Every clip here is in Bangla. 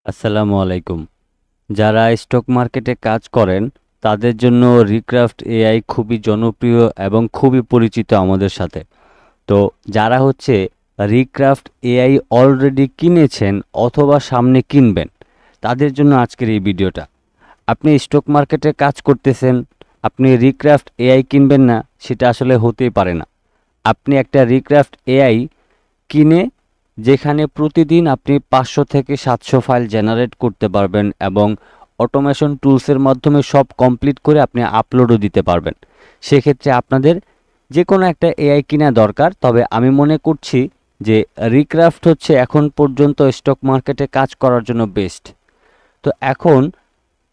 আসসালামু আলাইকুম। যারা স্টক মার্কেটে কাজ করেন তাদের জন্য রিক্রাফট এআই খুবই জনপ্রিয় এবং খুবই পরিচিত আমাদের সাথে। তো যারা হচ্ছে রিক্রাফট এআই অলরেডি কিনেছেন অথবা সামনে কিনবেন তাদের জন্য আজকের এই ভিডিওটা। আপনি স্টক মার্কেটে কাজ করতেছেন, আপনি রিক্রাফট এআই কিনবেন না, সেটা আসলে হতেই পারে না। আপনি একটা রিক্রাফট এআই কিনে যেখানে প্রতিদিন আপনি 500 থেকে 700 ফাইল জেনারেট করতে পারবেন এবং অটোমেশন টুলসের মাধ্যমে সব কমপ্লিট করে আপনি আপলোডও দিতে পারবেন। সেক্ষেত্রে আপনাদের যে কোনো একটা এআই কিনা দরকার, তবে আমি মনে করছি যে রিক্রাফট হচ্ছে এখন পর্যন্ত স্টক মার্কেটে কাজ করার জন্য বেস্ট। তো এখন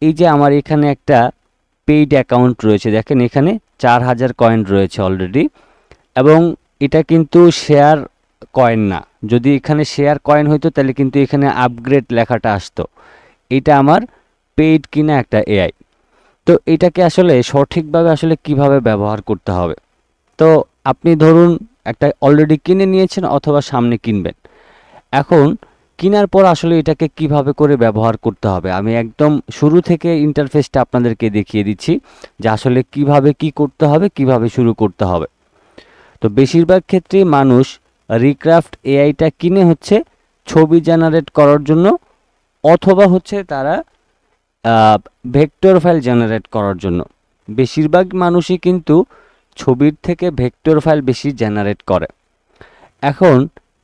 এই যে আমার এখানে একটা পেইড অ্যাকাউন্ট রয়েছে, দেখেন এখানে 4000 কয়েন রয়েছে অলরেডি, এবং এটা কিন্তু শেয়ার কয়েন না। যদি এখানে শেয়ার কয়েন হইতো তাহলে কিন্তু এখানে আপগ্রেড লেখাটা আসতো। এটা আমার পেইড কিনা একটা এআই। তো এটাকে আসলে সঠিকভাবে আসলে কিভাবে ব্যবহার করতে হবে, তো আপনি ধরুন একটা অলরেডি কিনে নিয়েছেন অথবা সামনে কিনবেন। এখন কেনার পর আসলে এটাকে কিভাবে করে ব্যবহার করতে হবে আমি একদম শুরু থেকে ইন্টারফেসটা আপনাদেরকে দেখিয়ে দিচ্ছি যে আসলে কিভাবে কি করতে হবে, কিভাবে শুরু করতে হবে। তো বেশিরভাগ ক্ষেত্রেই মানুষ রিক্রাফট এআইটা কিনে হচ্ছে ছবি জেনারেট করার জন্য, অথবা হচ্ছে তারা ভেক্টর ফাইল জেনারেট করার জন্য। বেশিরভাগ মানুষই কিন্তু ছবির থেকে ভেক্টর ফাইল বেশি জেনারেট করে। এখন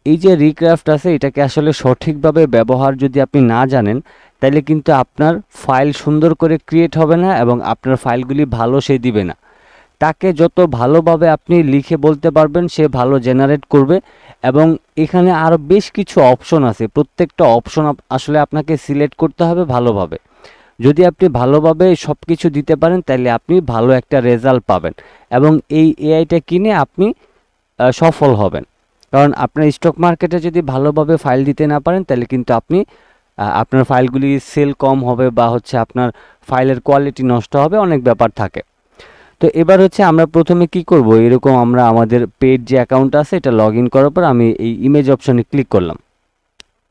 এই যে রিক্রাফট আছে, এটাকে আসলে সঠিকভাবে ব্যবহার যদি আপনি না জানেন তাহলে কিন্তু আপনার ফাইল সুন্দর করে ক্রিয়েট হবে না এবং আপনার ফাইলগুলি ভালো সে দিবে না। তাকে যত ভালোভাবে আপনি লিখে বলতে পারবেন সে ভালো জেনারেট করবে। এবং এখানে আরও বেশ কিছু অপশন আছে, প্রত্যেকটা অপশন আসলে আপনাকে সিলেক্ট করতে হবে ভালোভাবে। যদি আপনি ভালোভাবে সব কিছু দিতে পারেন তাহলে আপনি ভালো একটা রেজাল্ট পাবেন এবং এই এআইটা কিনে আপনি সফল হবেন। কারণ আপনার স্টক মার্কেটে যদি ভালোভাবে ফাইল দিতে না পারেন তাহলে কিন্তু আপনি আপনার ফাইলগুলি সেল কম হবে বা হচ্ছে আপনার ফাইলের কোয়ালিটি নষ্ট হবে, অনেক ব্যাপার থাকে। তো এবার হচ্ছে আমরা প্রথমে কি করব, এরকম আমরা আমাদের পেড যে অ্যাকাউন্ট আছে এটা লগ ইন করার পর আমি এই ইমেজ অপশনে ক্লিক করলাম।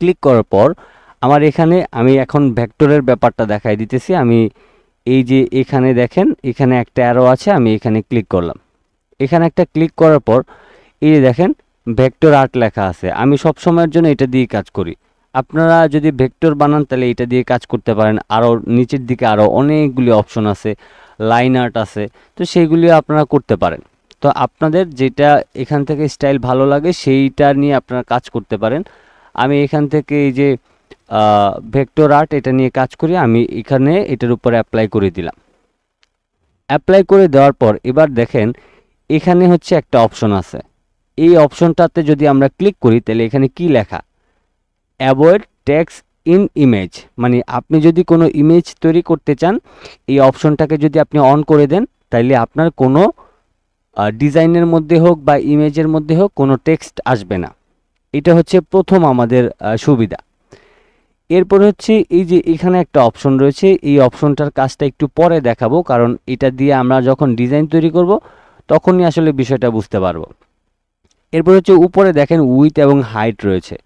ক্লিক করার পর আমার এখানে আমি এখন ভেক্টরের ব্যাপারটা দেখাই দিতেছি। আমি এই যে এখানে দেখেন এখানে একটা অ্যারো আছে, আমি এখানে ক্লিক করলাম। এখানে একটা ক্লিক করার পর এই যে দেখেন ভেক্টর আর্ট লেখা আছে। আমি সব সময়ের জন্য এটা দিয়ে কাজ করি। আপনারা যদি ভেক্টর বানান তাহলে এটা দিয়ে কাজ করতে পারেন। আরও নিচের দিকে আরও অনেকগুলি অপশন আছে, লাইন আর্ট আছে, তো সেইগুলিও আপনারা করতে পারেন। তো আপনাদের যেটা এখান থেকে স্টাইল ভালো লাগে সেইটা নিয়ে আপনারা কাজ করতে পারেন। আমি এখান থেকে এই যে ভেক্টর আর্ট এটা নিয়ে কাজ করি, আমি এখানে এটার উপরে অ্যাপ্লাই করে দিলাম। অ্যাপ্লাই করে দেওয়ার পর এবার দেখেন এখানে হচ্ছে একটা অপশন আছে। এই অপশনটাতে যদি আমরা ক্লিক করি তাহলে এখানে কি লেখা, অ্যাভয়েড টেক্সট ইন ইমেজ, মানে আপনি যদি কোনো ইমেজ তৈরি করতে চান এই অপশনটাকে যদি আপনি অন করে দেন তাহলে আপনার কোনো ডিজাইনের মধ্যে হোক বা ইমেজের মধ্যে হোক কোনো টেক্সট আসবে না। এটা হচ্ছে প্রথম আমাদের সুবিধা। এরপর হচ্ছে এই যে এখানে একটা অপশন রয়েছে, এই অপশনটার কাজটা একটু পরে দেখাবো, কারণ এটা দিয়ে আমরা যখন ডিজাইন তৈরি করব তখনই আসলে বিষয়টা বুঝতে পারবো। এরপর হচ্ছে উপরে দেখেন উইথ এবং হাইট রয়েছে।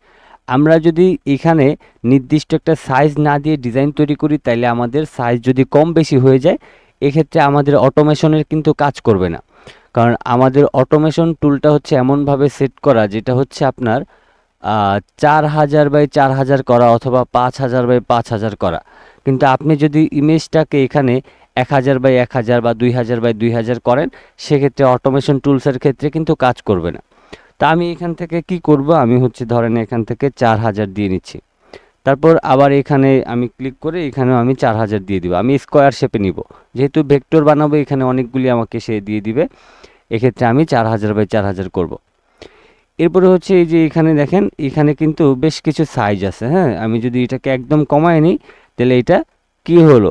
আমরা যদি এখানে নির্দিষ্ট একটা সাইজ না দিয়ে ডিজাইন তৈরি করি তাহলে আমাদের সাইজ যদি কম বেশি হয়ে যায় এক্ষেত্রে আমাদের অটোমেশনের কিন্তু কাজ করবে না। কারণ আমাদের অটোমেশন টুলটা হচ্ছে এমনভাবে সেট করা যেটা হচ্ছে আপনার 4000 বাই 4000 করা অথবা 5000 বাই 5000 করা। কিন্তু আপনি যদি ইমেজটাকে এখানে 1000 বাই 1000 বা 2000 বাই 2000 করেন সেক্ষেত্রে অটোমেশন টুলসের ক্ষেত্রে কিন্তু কাজ করবে না। তা আমি এখান থেকে কি করব, আমি হচ্ছে ধরেন এখান থেকে 4000 দিয়ে নিচ্ছি। তারপর আবার এখানে আমি ক্লিক করে এখানেও আমি 4000 দিয়ে দিব। আমি স্কোয়ার শেপে নিব, যেহেতু ভেক্টর বানাবো এখানে অনেকগুলি আমাকে সে দিয়ে দিবে, এক্ষেত্রে আমি 4000 বাই 4000 করব। এরপরে হচ্ছে এই যে এখানে দেখেন এখানে কিন্তু বেশ কিছু সাইজ আছে। হ্যাঁ, আমি যদি এটাকে একদম কমায় নিই তাহলে এটা কি হলো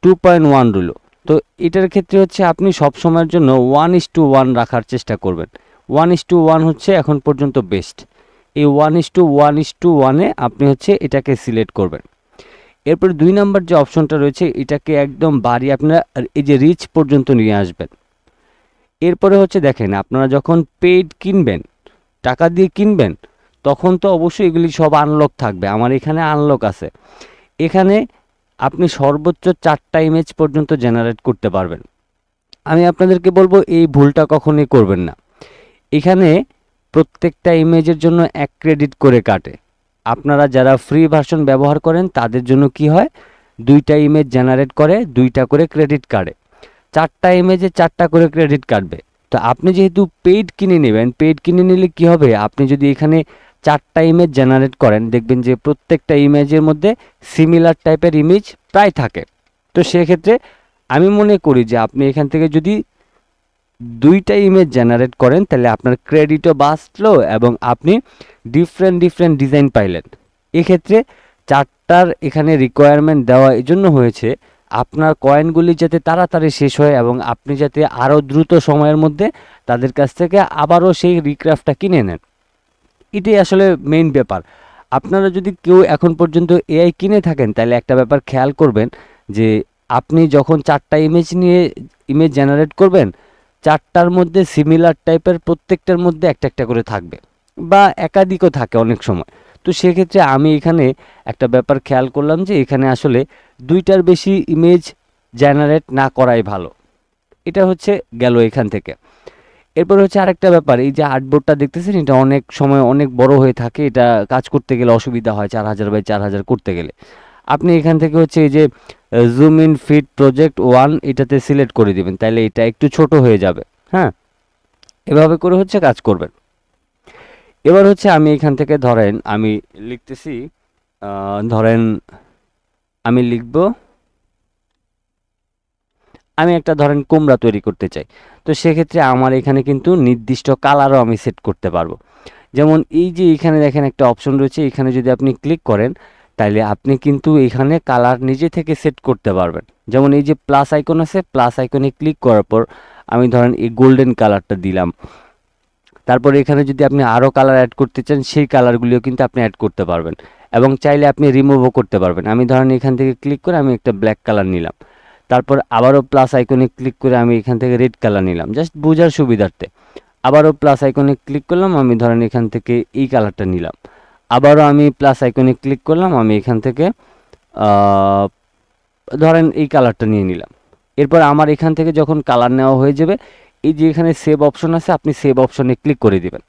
2.1 রইল। তো এটার ক্ষেত্রে হচ্ছে আপনি সব সময়ের জন্য 1:1 রাখার চেষ্টা করবেন। 1:1 হচ্ছে এখন পর্যন্ত বেস্ট। এই 1:1:1-এ আপনি হচ্ছে এটাকে সিলেক্ট করবেন। এরপর 2 নাম্বার যে অপশনটা রয়েছে এটাকে একদম বাড়িয়ে আপনারা এই যে রিচ পর্যন্ত নিয়ে আসবেন। এরপরে হচ্ছে দেখেন আপনারা যখন পেইড কিনবেন, টাকা দিয়ে কিনবেন, তখন তো অবশ্যই এগুলি সব আনলক থাকবে। আমার এখানে আনলক আছে। এখানে আপনি সর্বোচ্চ 4টা ইমেজ পর্যন্ত জেনারেট করতে পারবেন। আমি আপনাদেরকে বলবো এই ভুলটা কখনোই করবেন না। এখানে প্রত্যেকটা ইমেজের জন্য 1 ক্রেডিট করে কাটে। আপনারা যারা ফ্রি ভার্সন ব্যবহার করেন তাদের জন্য কি হয়, 2টা ইমেজ জেনারেট করে 2টা করে ক্রেডিট কাটে। 4টা ইমেজে 4টা করে ক্রেডিট কাটবে। তো আপনি যেহেতু পেইড কিনে নেবেন, পেইড কিনে নিলে কি হবে, আপনি যদি এখানে 4টা ইমেজ জেনারেট করেন দেখবেন যে প্রত্যেকটা ইমেজের মধ্যে সিমিলার টাইপের ইমেজ প্রায় থাকে। তো সেক্ষেত্রে আমি মনে করি যে আপনি এখান থেকে যদি 2টা ইমেজ জেনারেট করেন তাহলে আপনার ক্রেডিটও বাঁচলো এবং আপনি ডিফারেন্ট ডিজাইন পাইলেন। এক্ষেত্রে 4টার এখানে রিকোয়ারমেন্ট দেওয়া এই জন্য হয়েছে আপনার কয়েনগুলি যাতে তাড়াতাড়ি শেষ হয় এবং আপনি যাতে আরও দ্রুত সময়ের মধ্যে তাদের কাছ থেকে আবারও সেই রিক্রাফটটা কিনে নেন। এটাই আসলে মেইন ব্যাপার। আপনারা যদি কেউ এখন পর্যন্ত এআই কিনে থাকেন তাহলে একটা ব্যাপার খেয়াল করবেন যে আপনি যখন 4টা ইমেজ জেনারেট করবেন 4টার মধ্যে সিমিলার টাইপের প্রত্যেকটার মধ্যে একটা করে থাকবে বা একাধিকও থাকে অনেক সময়। তো সেক্ষেত্রে আমি এখানে একটা ব্যাপার খেয়াল করলাম যে এখানে আসলে 2টার বেশি ইমেজ জেনারেট না করাই ভালো। এটা হচ্ছে গেল এখান থেকে। এরপর হচ্ছে আরেকটা ব্যাপার, এই যে আর্টবোর্ডটা দেখতেছেন এটা অনেক সময় অনেক বড় হয়ে থাকে, এটা কাজ করতে গেলে অসুবিধা হয় 4000 বাই 4000 করতে গেলে। আপনি এখান থেকে হচ্ছে এই যে জুম ইন ফিট প্রজেক্ট 1 এটাতে সিলেক্ট করে দিবেন, তাহলে এটা একটু ছোট হয়ে যাবে। হ্যাঁ, এভাবে করে হচ্ছে কাজ করবেন। এবার হচ্ছে আমি এখান থেকে ধরেন আমি লিখতেছি, ধরেন আমি লিখব, আমি একটা ধরেন কুমড়া তৈরি করতে চাই। তো সেক্ষেত্রে আমার এখানে কিন্তু নির্দিষ্ট কালারও আমি সেট করতে পারবো। যেমন এই যে এখানে দেখেন একটা অপশন রয়েছে, এখানে যদি আপনি ক্লিক করেন তাহলে আপনি কিন্তু এখানে কালার নিজে থেকে সেট করতে পারবেন। যেমন এই যে প্লাস আইকন আছে, প্লাস আইকনে ক্লিক করার পর আমি ধরেন এই গোল্ডেন কালারটা দিলাম। তারপর এখানে যদি আপনি আরও কালার অ্যাড করতে চান সেই কালারগুলিও কিন্তু আপনি অ্যাড করতে পারবেন এবং চাইলে আপনি রিমুভও করতে পারবেন। আমি ধরেন এখান থেকে ক্লিক করে আমি একটা ব্ল্যাক কালার নিলাম, তারপর আবারও প্লাস আইকনে ক্লিক করে আমি এখান থেকে রেড কালার নিলাম জাস্ট বোঝার সুবিধার্থে। আবারও প্লাস আইকনে ক্লিক করলাম, আমি ধরেন এখান থেকে এই কালারটা নিলাম। আবারও আমি প্লাস আইকনে ক্লিক করলাম, আমি এখান থেকে ধরেন এই কালারটা নিয়ে নিলাম। এরপর আমার এখান থেকে যখন কালার নেওয়া হয়ে যাবে এই যে এখানে সেভ অপশন আছে, আপনি সেভ অপশনে ক্লিক করে দিবেন।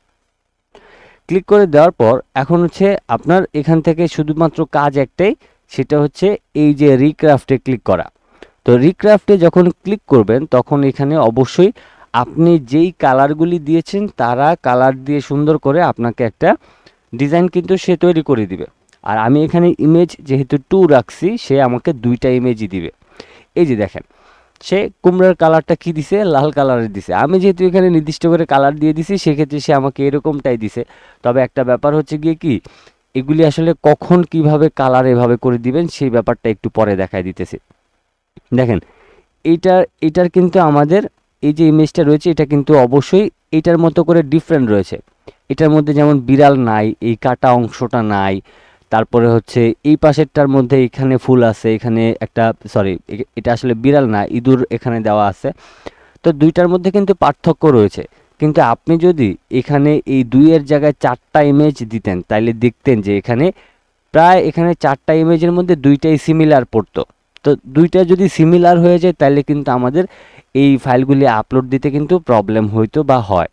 ক্লিক করে দেওয়ার পর এখন হচ্ছে আপনার এখান থেকে শুধুমাত্র কাজ একটাই, সেটা হচ্ছে এই যে রিক্রাফটে ক্লিক করা। তো রিক্রাফটে যখন ক্লিক করবেন তখন এখানে অবশ্যই আপনি যেই কালারগুলি দিয়েছেন তারা কালার দিয়ে সুন্দর করে আপনাকে একটা ডিজাইন কিন্তু সে তৈরি করে দিবে। আর আমি এখানে ইমেজ যেহেতু 2 রাখছি, সে আমাকে 2টা ইমেজই দিবে। এই যে দেখেন সে কুমড়ার কালারটা কি দিছে, লাল কালারের দিছে। আমি যেহেতু এখানে নির্দিষ্ট করে কালার দিয়ে দিছি সেক্ষেত্রে সে আমাকে এরকমটাই দিছে। তবে একটা ব্যাপার হচ্ছে গিয়ে কি, এগুলি আসলে কখন কিভাবে কালার এভাবে করে দিবেন সেই ব্যাপারটা একটু পরে দেখায় দিতেছি। দেখেন এটার কিন্তু আমাদের এই যে ইমেজটা রয়েছে এটা কিন্তু অবশ্যই এটার মতো করে ডিফারেন্ট রয়েছে। এটার মধ্যে যেমন বিড়াল নাই, এই কাটা অংশটা নাই, তারপরে হচ্ছে এই পাশেরটার মধ্যে এখানে ফুল আছে, এখানে একটা সরি এটা আসলে বিড়াল না, ইঁদুর এখানে দেওয়া আছে। তো 2টার মধ্যে কিন্তু পার্থক্য রয়েছে। কিন্তু আপনি যদি এখানে এই 2-এর জায়গায় 4টা ইমেজ দিতেন তাহলে দেখতেন যে এখানে প্রায় এখানে 4টা ইমেজের মধ্যে 2টাই সিমিলার পড়তো। তো 2টা যদি সিমিলার হয়ে যায় তাহলে কিন্তু আমাদের এই ফাইলগুলি আপলোড দিতে কিন্তু প্রবলেম হইতো বা হয়।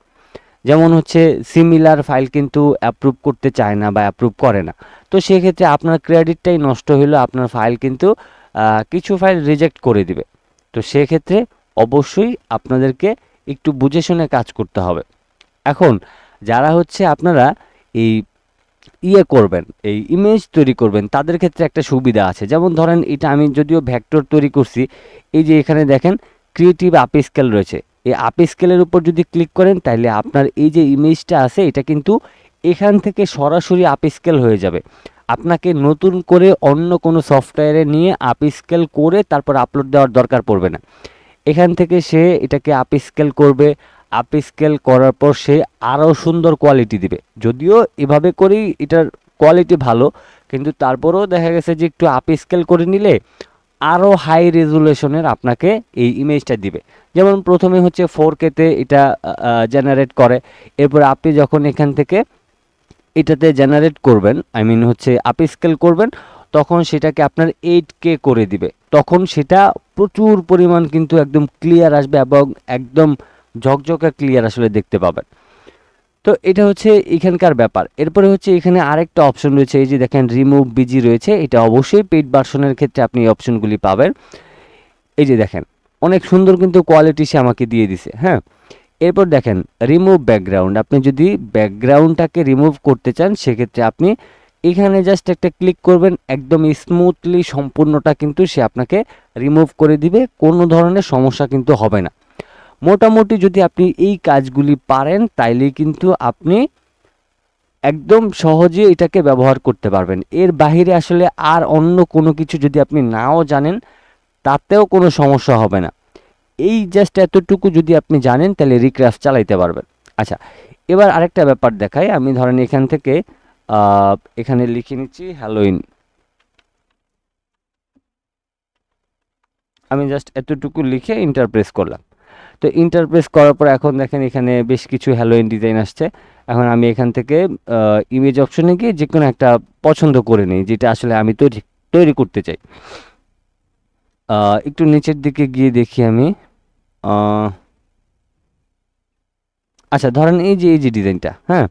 যেমন হচ্ছে সিমিলার ফাইল কিন্তু অ্যাপ্রুভ করতে চায় না বা অ্যাপ্রুভ করে না। তো সেক্ষেত্রে আপনার ক্রেডিটটাই নষ্ট হইলো, আপনার ফাইল কিন্তু কিছু ফাইল রিজেক্ট করে দিবে। তো সেক্ষেত্রে অবশ্যই আপনাদেরকে একটু বুঝে শুনে কাজ করতে হবে। এখন যারা হচ্ছে আপনারা এই করবেন, এই ইমেজ তৈরি করবেন তাদের ক্ষেত্রে একটা সুবিধা আছে। যেমন ধরেন এটা আমি যদিও ভেক্টর তৈরি করছি, এই যে এখানে দেখেন ক্রিয়েটিভ আপ স্কেল রয়েছে, এই আপ স্কেলের উপর যদি ক্লিক করেন তাহলে আপনার এই যে ইমেজটা আছে এটা কিন্তু এখান থেকে সরাসরি আপ স্কেল হয়ে যাবে। আপনাকে নতুন করে অন্য কোনো সফটওয়্যারে নিয়ে আপ স্কেল করে তারপর আপলোড দেওয়ার দরকার পড়বে না। এখান থেকে সে এটাকে আপ স্কেল করবে, আপ স্কেল করার পর সে আরও সুন্দর কোয়ালিটি দিবে। যদিও এভাবে করেই এটার কোয়ালিটি ভালো, কিন্তু তারপরেও দেখা গেছে যে একটু আপ স্কেল করে নিলে আরও হাই রেজুলেশনের আপনাকে এই ইমেজটা দিবে। যেমন প্রথমে হচ্ছে 4K তে এটা জেনারেট করে, এরপর আপনি যখন এখান থেকে এটাতে জেনারেট করবেন, আই মিন হচ্ছে আপ স্কেল করবেন, তখন সেটাকে আপনার 8K করে দিবে। তখন সেটা প্রচুর পরিমাণ কিন্তু একদম ক্লিয়ার আসবে এবং একদম ঝকঝকে ক্লিয়ার আসলে দেখতে পাবেন। তো এটা হচ্ছে এখানকার ব্যাপার। এরপরে হচ্ছে এখানে আরেকটা অপশন রয়েছে, এই যে দেখেন রিমুভ বিজি রয়েছে, এটা অবশ্যই পেইড ভার্সনের ক্ষেত্রে আপনি এই অপশনগুলি পাবেন। এই যে দেখেন অনেক সুন্দর কিন্তু কোয়ালিটি সে আমাকে দিয়ে দিছে। হ্যাঁ, এরপর দেখেন রিমুভ ব্যাকগ্রাউন্ড, আপনি যদি ব্যাকগ্রাউন্ডটাকে রিমুভ করতে চান সেক্ষেত্রে আপনি এখানে জাস্ট একটা ক্লিক করবেন, একদম স্মুথলি সম্পূর্ণটা কিন্তু সে আপনাকে রিমুভ করে দিবে, কোনো ধরনের সমস্যা কিন্তু হবে না। মোটামুটি যদি আপনি এই কাজগুলি পারেন তাইলেই কিন্তু আপনি একদম সহজে এটাকে ব্যবহার করতে পারবেন। এর বাহিরে আসলে আর অন্য কোনো কিছু যদি আপনি নাও জানেন তাতেও কোনো সমস্যা হবে না। এই জাস্ট এতটুকু যদি আপনি জানেন তাহলে রিক্রাফট চালাইতে পারবেন। আচ্ছা, এবার আরেকটা ব্যাপার দেখাই। আমি ধরেন এখান থেকে এখানে লিখে নিচ্ছি হ্যালোইন, আমি জাস্ট এতটুকু লিখে ইন্টার প্রেস করলাম। তো ইন্টার প্রেস করার পর এখন দেখেন এখানে বেশ কিছু হ্যালোইন ডিজাইন আসছে। এখন আমি এখান থেকে ইমেজ অপশনে গিয়ে যে কোনো একটা পছন্দ করে নিই যেটা আসলে আমি তৈরি করতে চাই। একটু নিচের দিকে গিয়ে দেখি আমি। আচ্ছা, ধরেন এই যে ডিজাইনটা, হ্যাঁ,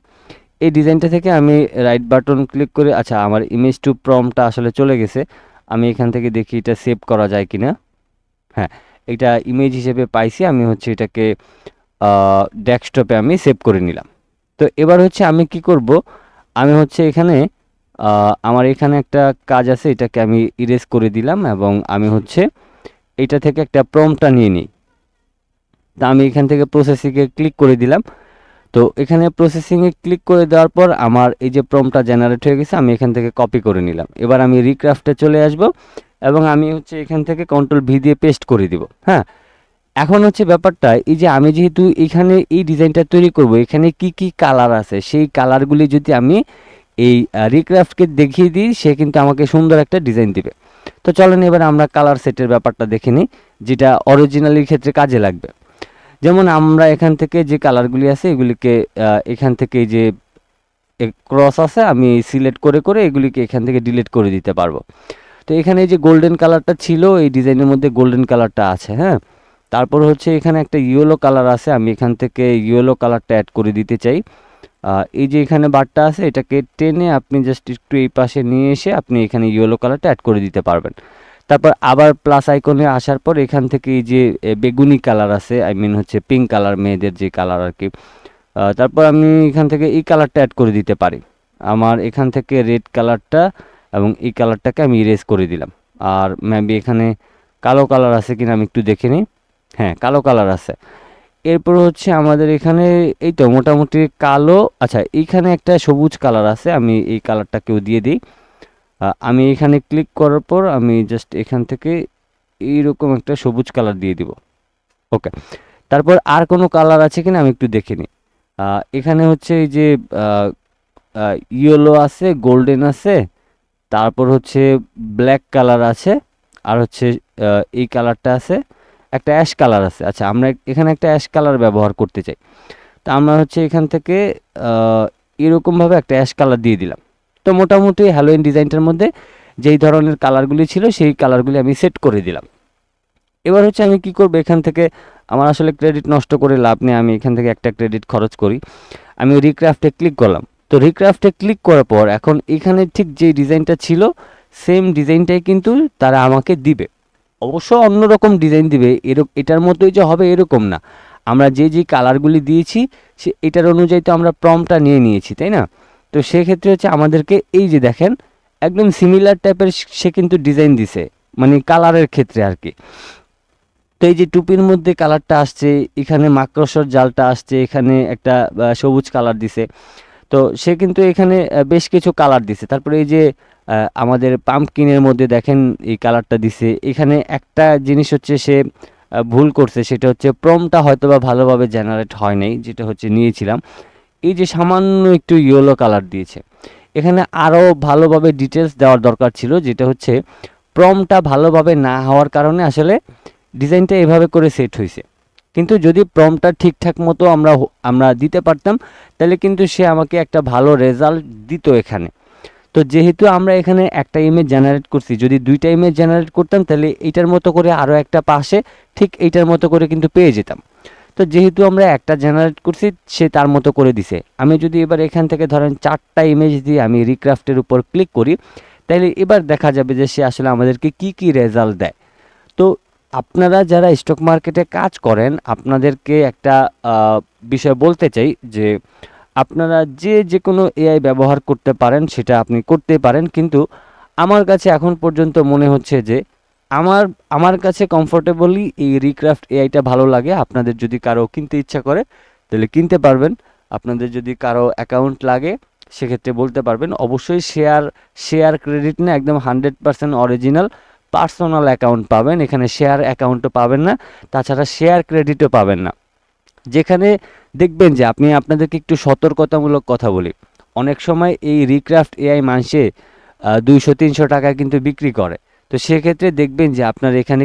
এই ডিজাইনটা থেকে আমি রাইট বাটন ক্লিক করে, আচ্ছা আমার ইমেজ টু প্রম্পটটা আসলে চলে গেছে, আমি এখান থেকে দেখি এটা সেভ করা যায় কিনা। হ্যাঁ, এটা ইমেজ হিসেবে পাইছি, আমি হচ্ছে এটাকে ডেস্কটপে আমি সেভ করে নিলাম। তো এবার হচ্ছে আমি কি করব, আমি হচ্ছে এখানে আমার এখানে একটা কাজ আছে, এটাকে আমি ইরেজ করে দিলাম এবং আমি হচ্ছে এটা থেকে একটা প্রম্পটটা নিয়ে নিই। তা আমি এখান থেকে প্রসেসিংয়ে ক্লিক করে দিলাম। তো এখানে প্রসেসিংয়ে ক্লিক করে দেওয়ার পর আমার এই যে প্রম্পটটা জেনারেট হয়ে গেছে, আমি এখান থেকে কপি করে নিলাম। এবার আমি রিক্রাফটে চলে আসব এবং আমি হচ্ছে এখান থেকে কন্ট্রোল ভি দিয়ে পেস্ট করে দিব। হ্যাঁ, এখন হচ্ছে ব্যাপারটা এই যে আমি যেহেতু এখানে এই ডিজাইনটা তৈরি করব, এখানে কি কি কালার আছে সেই কালারগুলি যদি আমি এই রিক্রাফটকে দেখিয়ে দিই, সে কিন্তু আমাকে সুন্দর একটা ডিজাইন দিবে। তো চলেন এবার আমরা কালার সেটের ব্যাপারটা দেখে নিই, যেটা অরিজিনালির ক্ষেত্রে কাজে লাগবে। যেমন আমরা এখান থেকে যে কালারগুলি আছে এগুলিকে এখান থেকে এই যে ক্রস আছে আমি সিলেক্ট করে করে এগুলিকে এখান থেকে ডিলিট করে দিতে পারবো। তো এখানে এই যে গোল্ডেন কালারটা ছিল এই ডিজাইনের মধ্যে গোল্ডেন কালারটা আছে। হ্যাঁ, তারপর হচ্ছে এখানে একটা ইয়েলো কালার আছে, আমি এখান থেকে ইয়েলো কালারটা অ্যাড করে দিতে চাই। এই যে এখানে বারটা আছে এটাকে টেনে আপনি জাস্ট একটু এই পাশে নিয়ে এসে আপনি এখানে ইয়েলো কালারটা অ্যাড করে দিতে পারবেন। তারপর আবার প্লাস আইকনে আসার পর এখান থেকে এই যে বেগুনি কালার আছে, আই মিন হচ্ছে পিঙ্ক কালার, মেয়েদের যে কালার আর কি, তারপর আমি এখান থেকে এই কালারটা অ্যাড করে দিতে পারি। আমার এখান থেকে রেড কালারটা এবং এই কালারটাকে আমি ইরেজ করে দিলাম। আর মেবি এখানে কালো কালার আছে কিনা আমি একটু দেখে নিই। হ্যাঁ, কালো কালার আছে। এরপর হচ্ছে আমাদের এখানে এই তো মোটামুটি কালো, আচ্ছা এইখানে একটা সবুজ কালার আছে, আমি এই কালারটাকেও দিয়ে দিই। আমি এখানে ক্লিক করার পর আমি জাস্ট এখান থেকে এইরকম একটা সবুজ কালার দিয়ে দিব। ওকে, তারপর আর কোনো কালার আছে কিনা আমি একটু দেখে নিই। এখানে হচ্ছে এই যে ইয়েলো আছে, গোল্ডেন আছে, তারপর হচ্ছে ব্ল্যাক কালার আছে, আর হচ্ছে এই কালারটা আছে, একটা অ্যাশ কালার আছে। আচ্ছা, আমরা এখানে একটা অ্যাশ কালার ব্যবহার করতে চাই, তো আমরা হচ্ছে এখান থেকে এরকমভাবে একটা অ্যাশ কালার দিয়ে দিলাম। তো মোটামুটি হ্যালোইন ডিজাইনটার মধ্যে যেই ধরনের কালারগুলি ছিল সেই কালারগুলি আমি সেট করে দিলাম। এবার হচ্ছে আমি কি করব, এখান থেকে আমার আসলে ক্রেডিট নষ্ট করে লাভ নেই, আমি এখান থেকে একটা ক্রেডিট খরচ করি। আমি রিক্রাফটে ক্লিক করলাম। তো রিক্রাফটে ক্লিক করার পর এখন এখানে ঠিক যে ডিজাইনটা ছিল সেম ডিজাইনটাই কিন্তু তারা আমাকে দিবে। অবশ্য অন্যরকম ডিজাইন দিবে, এটার মতোই যে হবে এরকম না। আমরা যে কালারগুলি দিয়েছি সে এটার অনুযায়ী তো আমরা প্রম্পটটা নিয়ে নিয়েছি, তাই না? তো সেক্ষেত্রে হচ্ছে আমাদেরকে এই যে দেখেন একদম সিমিলার টাইপের সে কিন্তু ডিজাইন দিছে, মানে কালারের ক্ষেত্রে আর কি। তো এই যে টুপির মধ্যে কালারটা আসছে, এখানে মাকড়সার জালটা আসছে, এখানে একটা সবুজ কালার দিছে। তো সে কিন্তু এখানে বেশ কিছু কালার দিছে। তারপরে এই যে আমাদের পাম্পকিনের মধ্যে দেখেন এই কালারটা দিছে। এখানে একটা জিনিস হচ্ছে সে ভুল করছে, সেটা হচ্ছে প্রম্পটটা হয়তো বা ভালোভাবে জেনারেট হয় নাই, যেটা হচ্ছে নিয়েছিলাম। এই যে সামান্য একটু ইয়েলো কালার দিয়েছে, এখানে আরও ভালোভাবে ডিটেলস দেওয়ার দরকার ছিল, যেটা হচ্ছে প্রম্পটটা ভালোভাবে না হওয়ার কারণে আসলে ডিজাইনটা এভাবে করে সেট হয়েছে। কিন্তু যদি প্রম্পটটা ঠিকঠাক মতো আমরা দিতে পারতাম, তাহলে কিন্তু সে আমাকে একটা ভালো রেজাল্ট দিত এখানে। তো যেহেতু আমরা এখানে একটা ইমেজ জেনারেট করছি, যদি দুইটা ইমেজ জেনারেট করতাম তাহলে এইটার মতো করে আরও একটা পাশে ঠিক এইটার মতো করে কিন্তু পেয়ে যেতাম। তো যেহেতু আমরা একটা জেনারেট করছি, সে তার মতো করে দিছে। আমি যদি এবার এখান থেকে ধরেন 4টা ইমেজ দিয়ে আমি রিক্রাফটের উপর ক্লিক করি, তাহলে এবার দেখা যাবে যে সে আসলে আমাদেরকে কি কি রেজাল্ট দেয়। তো আপনারা যারা স্টক মার্কেটে কাজ করেন, আপনাদেরকে একটা বিষয় বলতে চাই যে আপনারা যে কোনো এআই ব্যবহার করতে পারেন, সেটা আপনি করতে পারেন, কিন্তু আমার কাছে এখন পর্যন্ত মনে হচ্ছে যে আমার আমার কাছে কমফোর্টেবলি এই রিক্রাফট এআইটা ভালো লাগে। আপনাদের যদি কারো কিনতে ইচ্ছা করে তাহলে কিনতে পারবেন। আপনাদের যদি কারো অ্যাকাউন্ট লাগে সেক্ষেত্রে বলতে পারবেন। অবশ্যই শেয়ার ক্রেডিট না, একদম 100% অরিজিনাল পার্সোনাল অ্যাকাউন্ট পাবেন। এখানে শেয়ার অ্যাকাউন্টও পাবেন না, তাছাড়া শেয়ার ক্রেডিটও পাবেন না। যেখানে দেখবেন যে আপনাদেরকে একটু সতর্কতামূলক কথা বলি, অনেক সময় এই রিক্রাফট এআই মাসে 200-300 টাকা কিন্তু বিক্রি করে। তো সেক্ষেত্রে দেখবেন যে আপনার এখানে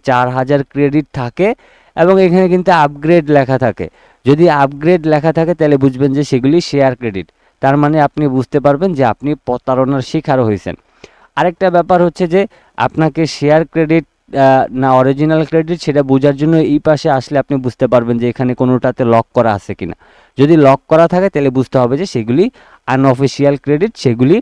4000 ক্রেডিট থাকে এবং এখানে কিন্তু আপগ্রেড লেখা থাকে। যদি আপগ্রেড লেখা থাকে তাহলে বুঝবেন যে সেগুলি শেয়ার ক্রেডিট। তার মানে আপনি বুঝতে পারবেন যে আপনি প্রতারণার শিকার হয়েছেন। আরেকটা ব্যাপার হচ্ছে যে আপনাকে শেয়ার ক্রেডিট না অরিজিনাল ক্রেডিট সেটা বোঝার জন্য এই পাশে আসলে আপনি বুঝতে পারবেন যে এখানে কোনোটাতে লক করা আছে কিনা। যদি লক করা থাকে তাহলে বুঝতে হবে যে সেগুলি আনঅফিসিয়াল ক্রেডিট, সেগুলি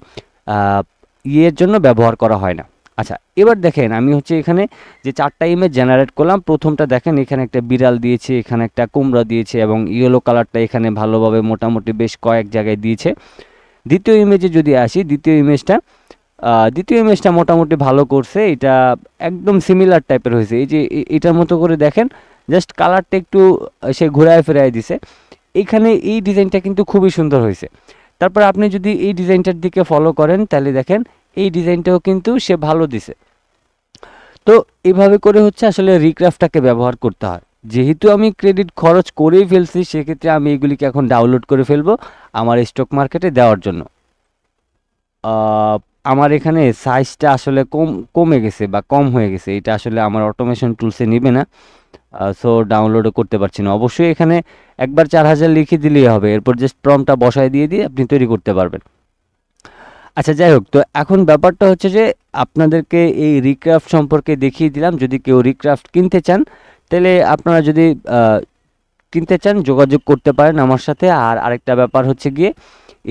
ইয়ের জন্য ব্যবহার করা হয় না। আচ্ছা, এবার দেখেন আমি হচ্ছে এখানে যে 4টা ইমেজ জেনারেট করলাম, প্রথমটা দেখেন এখানে একটা বিড়াল দিয়েছে, এখানে একটা কুমড়া দিয়েছে এবং ইয়েলো কালারটা এখানে ভালোভাবে মোটামুটি বেশ কয়েক জায়গায় দিয়েছে। দ্বিতীয় ইমেজে যদি আসি, দ্বিতীয় ইমেজটা মোটামুটি ভালো করছে। এটা একদম সিমিলার টাইপের হয়েছে, এই যে এটার মতো করে দেখেন, জাস্ট কালারটা একটু সে ঘুরায় ফেরায় দিছে। এখানে এই ডিজাইনটা কিন্তু খুবই সুন্দর হয়েছে। তারপর আপনি যদি এই ডিজাইনটার দিকে ফলো করেন তাহলে দেখেন এই ডিজাইনটাও কিন্তু সে ভালো দিছে। তো এভাবে করে হচ্ছে আসলে রিক্রাফটটাকে ব্যবহার করতে হয়। যেহেতু আমি ক্রেডিট খরচ করেই ফেলছি, সেক্ষেত্রে আমি এগুলিকে এখন ডাউনলোড করে ফেলবো আমার স্টক মার্কেটে দেওয়ার জন্য। আমার এখানে সাইজটা আসলে কমে গেছে বা কম হয়ে গেছে, এটা আসলে আমার অটোমেশন টুলসে নিবে না, সো ডাউনলোডও করতে পারছি না। অবশ্যই এখানে একবার 4000 লিখে দিলেই হবে, এরপর জাস্ট প্রম্পটটা বসায় দিয়ে আপনি তৈরি করতে পারবেন। আচ্ছা, যাই হোক, তো এখন ব্যাপারটা হচ্ছে যে আপনাদেরকে এই রিক্রাফট সম্পর্কে দেখিয়ে দিলাম। যদি কেউ রিক্রাফট কিনতে চান তাহলে আপনারা যদি কিনতে চান যোগাযোগ করতে পারেন আমার সাথে। আর আরেকটা ব্যাপার হচ্ছে গিয়ে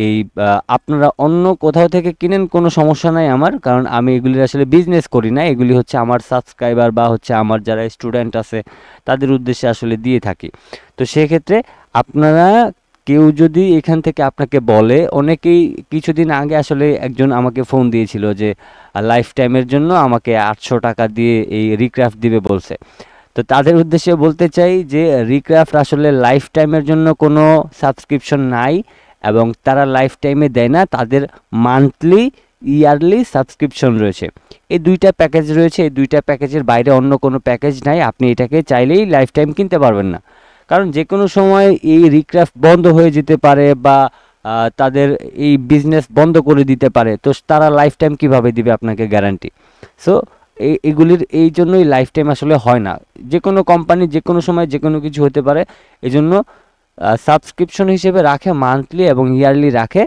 এই আপনারা অন্য কোথাও থেকে কিনেন কোনো সমস্যা নাই আমার, কারণ আমি এগুলির আসলে বিজনেস করি না, এগুলি হচ্ছে আমার সাবস্ক্রাইবার বা হচ্ছে আমার যারা স্টুডেন্ট আছে তাদের উদ্দেশ্যে আসলে দিয়ে থাকি। তো সেক্ষেত্রে আপনারা কেউ যদি এখান থেকে আপনাকে বলে, অনেকেই কিছুদিন আগে আসলে একজন আমাকে ফোন দিয়েছিল যে লাইফ টাইমের জন্য আমাকে 800 টাকা দিয়ে এই রিক্রাফট দিবে বলছে। তো তাদের উদ্দেশ্যে বলতে চাই যে রিক্রাফট আসলে লাইফ টাইমের জন্য কোনো সাবস্ক্রিপশন নাই এবং তারা লাইফ টাইমে দেয় না, তাদের মান্থলি ইয়ারলি সাবস্ক্রিপশন রয়েছে। এই দুইটা প্যাকেজ রয়েছে, এই দুইটা প্যাকেজের বাইরে অন্য কোনো প্যাকেজ নাই। আপনি এটাকে চাইলেই লাইফ টাইম কিনতে পারবেন না, কারণ যে কোনো সময় এই রিক্রাফট বন্ধ হয়ে যেতে পারে বা তাদের এই বিজনেস বন্ধ করে দিতে পারে। তো তারা লাইফ টাইম কীভাবে দিবে আপনাকে গ্যারান্টি? সো এগুলির এই জন্যই লাইফ টাইম আসলে হয় না। যে কোনো কোম্পানি যে কোনো সময় যে কোনো কিছু হতে পারে, এজন্য সাবস্ক্রিপশন হিসেবে রাখে, মান্থলি এবং ইয়ারলি রাখে।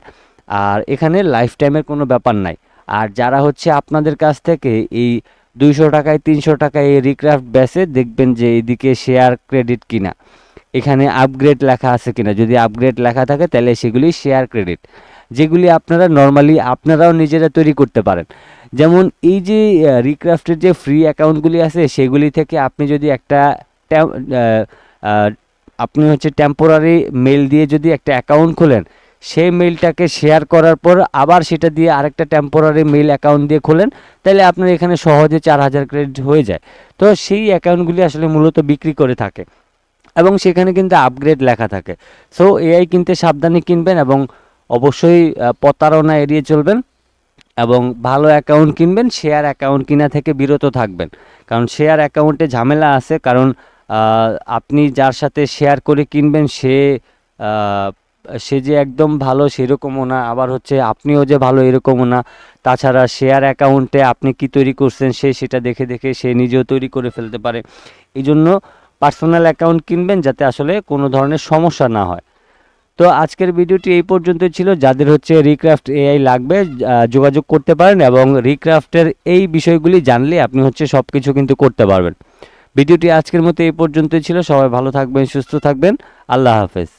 আর এখানে লাইফ টাইমের কোনো ব্যাপার নাই। আর যারা হচ্ছে আপনাদের কাছ থেকে এই 200 টাকায় 300 টাকায় এই রিক্রাফট বেচে, দেখবেন যে এইদিকে শেয়ার ক্রেডিট কিনা, এখানে আপগ্রেড লেখা আছে কিনা। যদি আপগ্রেড লেখা থাকে তাহলে সেগুলি শেয়ার ক্রেডিট, যেগুলি আপনারা নর্মালি আপনারাও নিজেরা তৈরি করতে পারেন। যেমন এই যে রিক্রাফটের যে ফ্রি অ্যাকাউন্টগুলি আছে সেগুলি থেকে আপনি যদি একটা আপনি হচ্ছে টেম্পোরারি মেল দিয়ে যদি একটা অ্যাকাউন্ট খোলেন, সেই মেইলটাকে শেয়ার করার পর আবার সেটা দিয়ে আরেকটা টেম্পোরারি মেইল অ্যাকাউন্ট দিয়ে খোলেন, তাহলে আপনার এখানে সহজে 4000 ক্রেডিট হয়ে যায়। তো সেই অ্যাকাউন্টগুলি আসলে মূলত বিক্রি করে থাকে এবং সেখানে কিন্তু আপগ্রেড লেখা থাকে। সো এআই কিনতে সাবধানে কিনবেন এবং অবশ্যই প্রতারণা এড়িয়ে চলবেন এবং ভালো অ্যাকাউন্ট কিনবেন। শেয়ার অ্যাকাউন্ট কিনা থেকে বিরত থাকবেন, কারণ শেয়ার অ্যাকাউন্টে ঝামেলা আছে। কারণ আপনি যার সাথে শেয়ার করে কিনবেন সে যে একদম ভালো সেরকমও না, আবার হচ্ছে আপনিও যে ভালো এরকমও না। তাছাড়া শেয়ার অ্যাকাউন্টে আপনি কি তৈরি করছেন সেটা দেখে সে নিজেও তৈরি করে ফেলতে পারে। এই জন্য পার্সোনাল অ্যাকাউন্ট কিনবেন যাতে আসলে কোনো ধরনের সমস্যা না হয়। তো আজকের ভিডিওটি এই পর্যন্ত ছিল। যাদের হচ্ছে রিক্রাফট এআই লাগবে যোগাযোগ করতে পারেন, এবং রিক্রাফটের এই বিষয়গুলি জানলে আপনি হচ্ছে সব কিছু কিন্তু করতে পারবেন। ভিডিওটি আজকের মতো এই পর্যন্তই ছিল। সবাই ভালো থাকবেন, সুস্থ থাকবেন। আল্লাহ হাফেজ।